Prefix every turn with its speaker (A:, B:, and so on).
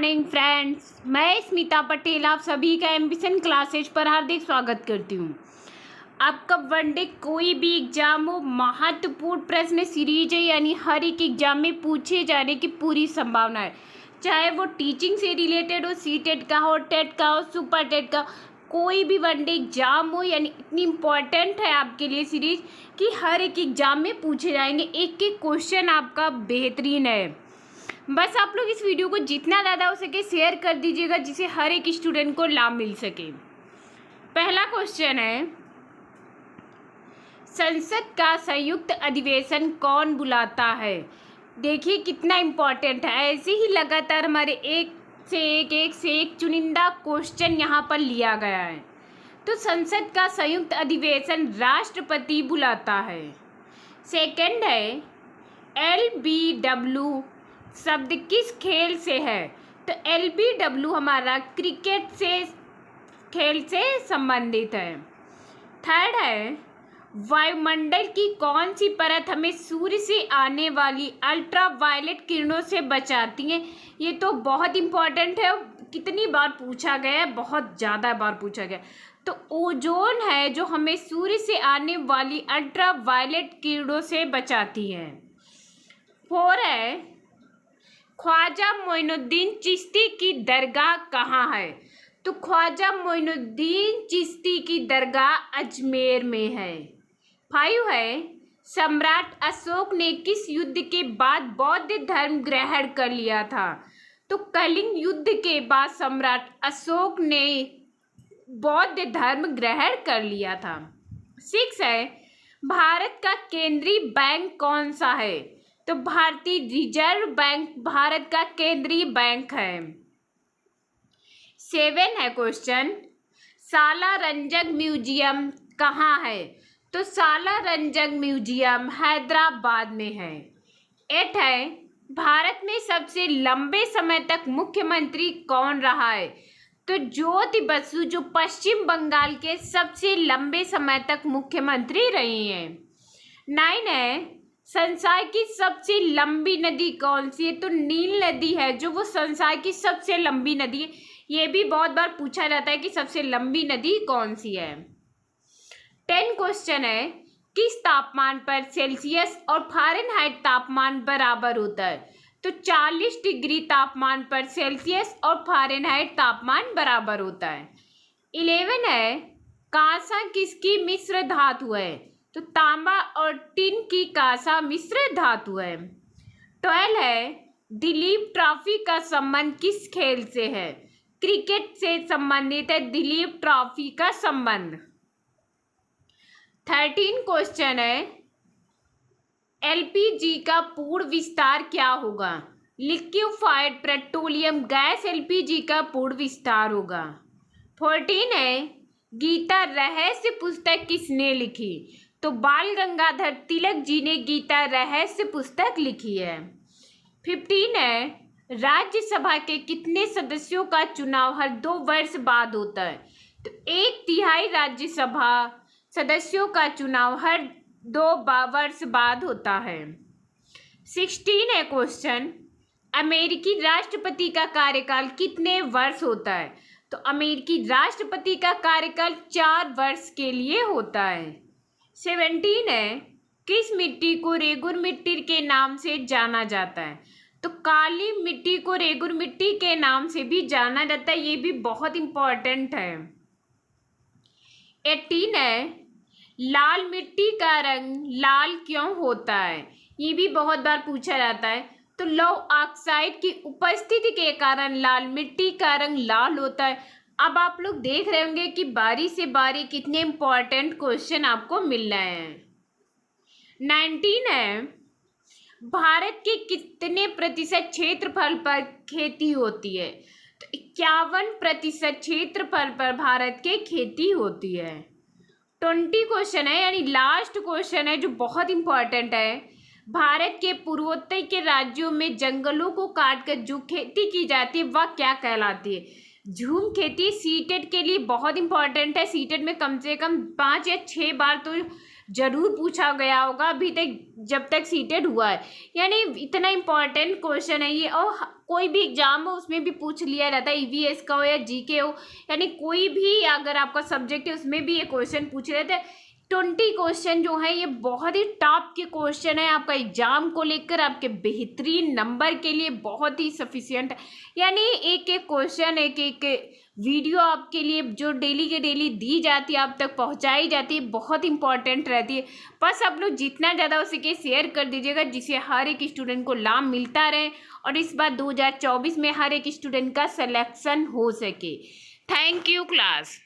A: Morning friends, मैं स्मिता पटेल आप सभी का एम्बिशन क्लासेज पर हार्दिक स्वागत करती हूँ। आपका वनडे कोई भी एग्जाम हो, महत्वपूर्ण प्रश्न सीरीज है, यानी हर एक एग्जाम में पूछे जाने की पूरी संभावना है। चाहे वो टीचिंग से रिलेटेड हो, सीटेट का हो, टेट का हो, सुपर टेट का, कोई भी वनडे एग्जाम हो, यानी इतनी इम्पॉर्टेंट है आपके लिए सीरीज कि हर एक एग्जाम में पूछे जाएंगे। एक एक क्वेश्चन आपका बेहतरीन है। बस आप लोग इस वीडियो को जितना ज़्यादा हो सके शेयर कर दीजिएगा, जिससे हर एक स्टूडेंट को लाभ मिल सके। पहला क्वेश्चन है, संसद का संयुक्त अधिवेशन कौन बुलाता है? देखिए कितना इम्पोर्टेंट है। ऐसे ही लगातार हमारे एक से एक चुनिंदा क्वेश्चन यहाँ पर लिया गया है। तो संसद का संयुक्त अधिवेशन राष्ट्रपति बुलाता है। सेकंड है, LBW शब्द किस खेल से है? तो LBW हमारा क्रिकेट से खेल से संबंधित है। थर्ड है, वायुमंडल की कौन सी परत हमें सूर्य से आने वाली अल्ट्रावायलेट किरणों से बचाती है? ये तो बहुत इम्पोर्टेंट है, कितनी बार पूछा गया है, बहुत ज़्यादा बार पूछा गया। तो ओजोन है जो हमें सूर्य से आने वाली अल्ट्रावायलेट किरणों से बचाती है। फोर है, ख्वाजा मोइनुद्दीन चिश्ती की दरगाह कहाँ है? तो ख्वाजा मोइनुद्दीन चिश्ती की दरगाह अजमेर में है। 5 है, सम्राट अशोक ने किस युद्ध के बाद बौद्ध धर्म ग्रहण कर लिया था? तो कलिंग युद्ध के बाद सम्राट अशोक ने बौद्ध धर्म ग्रहण कर लिया था। 6 है, भारत का केंद्रीय बैंक कौन सा है? तो भारतीय रिजर्व बैंक भारत का केंद्रीय बैंक है। 7 है क्वेश्चन, सालारजंग म्यूजियम कहाँ है? तो सालारजंग म्यूजियम हैदराबाद में है। 8 है, भारत में सबसे लंबे समय तक मुख्यमंत्री कौन रहा है? तो ज्योति बसु जो पश्चिम बंगाल के सबसे लंबे समय तक मुख्यमंत्री रही हैं। 9 है, संसार की सबसे लंबी नदी कौन सी है? तो नील नदी है जो वो संसार की सबसे लंबी नदी है। ये भी बहुत बार पूछा जाता है कि सबसे लंबी नदी कौन सी है। 10 क्वेश्चन है, किस तापमान पर सेल्सियस और फ़ारेनहाइट तापमान बराबर होता है? तो 40 डिग्री तापमान पर सेल्सियस और फ़ारेनहाइट तापमान बराबर होता है। 11 है, कांसा किसकी मिश्र धातु है? तो तांबा और टिन की कांसा मिश्र धातु है। 12 है, दिलीप ट्रॉफी का संबंध किस खेल से है? क्रिकेट से संबंधित है दिलीप ट्रॉफी का संबंध। 13 क्वेश्चन है, LPG का पूर्ण विस्तार क्या होगा? लिक्विफाइड पेट्रोलियम गैस LPG का पूर्ण विस्तार होगा। 14 है, गीता रहस्य पुस्तक किसने लिखी? तो बाल गंगाधर तिलक जी ने गीता रहस्य पुस्तक लिखी है। 15 है, राज्यसभा के कितने सदस्यों का चुनाव हर 2 वर्ष बाद होता है? तो 1/3 राज्यसभा सदस्यों का चुनाव हर 2 वर्ष बाद होता है। 16 है क्वेश्चन, अमेरिकी राष्ट्रपति का कार्यकाल कितने वर्ष होता है? तो अमेरिकी राष्ट्रपति का कार्यकाल 4 वर्ष के लिए होता है। 17 है, किस मिट्टी को रेगुर मिट्टी के नाम से जाना जाता है? तो काली मिट्टी को रेगुर मिट्टी के नाम से भी जाना जाता है। ये भी बहुत इम्पोर्टेंट है। 18 है, लाल मिट्टी का रंग लाल क्यों होता है? ये भी बहुत बार पूछा जाता है। तो लौह ऑक्साइड की उपस्थिति के कारण लाल मिट्टी का रंग लाल होता है। अब आप लोग देख रहे होंगे कि बारी से बारी कितने इम्पोर्टेंट क्वेश्चन आपको मिल रहे हैं। 19 है, भारत के कितने प्रतिशत क्षेत्रफल पर खेती होती है? तो 51% क्षेत्रफल पर भारत के खेती होती है। 20 क्वेश्चन है, यानी लास्ट क्वेश्चन है जो बहुत इम्पोर्टेंट है, भारत के पूर्वोत्तर के राज्यों में जंगलों को काटकर जो खेती की जाती है वह क्या कहलाती है? झूम खेती। सीटेट के लिए बहुत इंपॉर्टेंट है। सीटेट में कम से कम 5 या 6 बार तो जरूर पूछा गया होगा अभी तक जब तक सीटेट हुआ है, यानी इतना इम्पोर्टेंट क्वेश्चन है ये। और कोई भी एग्जाम हो उसमें भी पूछ लिया जाता है, ईवीएस का हो या जीके हो, यानी कोई भी अगर आपका सब्जेक्ट है उसमें भी ये क्वेश्चन पूछ रहे थे। 20 क्वेश्चन जो है ये बहुत ही टॉप के क्वेश्चन है, आपका एग्जाम को लेकर आपके बेहतरीन नंबर के लिए बहुत ही सफिशियंट है। यानी एक एक क्वेश्चन, एक एक वीडियो आपके लिए जो डेली के डेली दी जाती है, आप तक पहुंचाई जाती है, बहुत इंपॉर्टेंट रहती है। बस आप लोग जितना ज़्यादा हो सके शेयर कर दीजिएगा, जिससे हर एक स्टूडेंट को लाभ मिलता रहे और इस बार 2024 में हर एक स्टूडेंट का सिलेक्शन हो सके। Thank you class.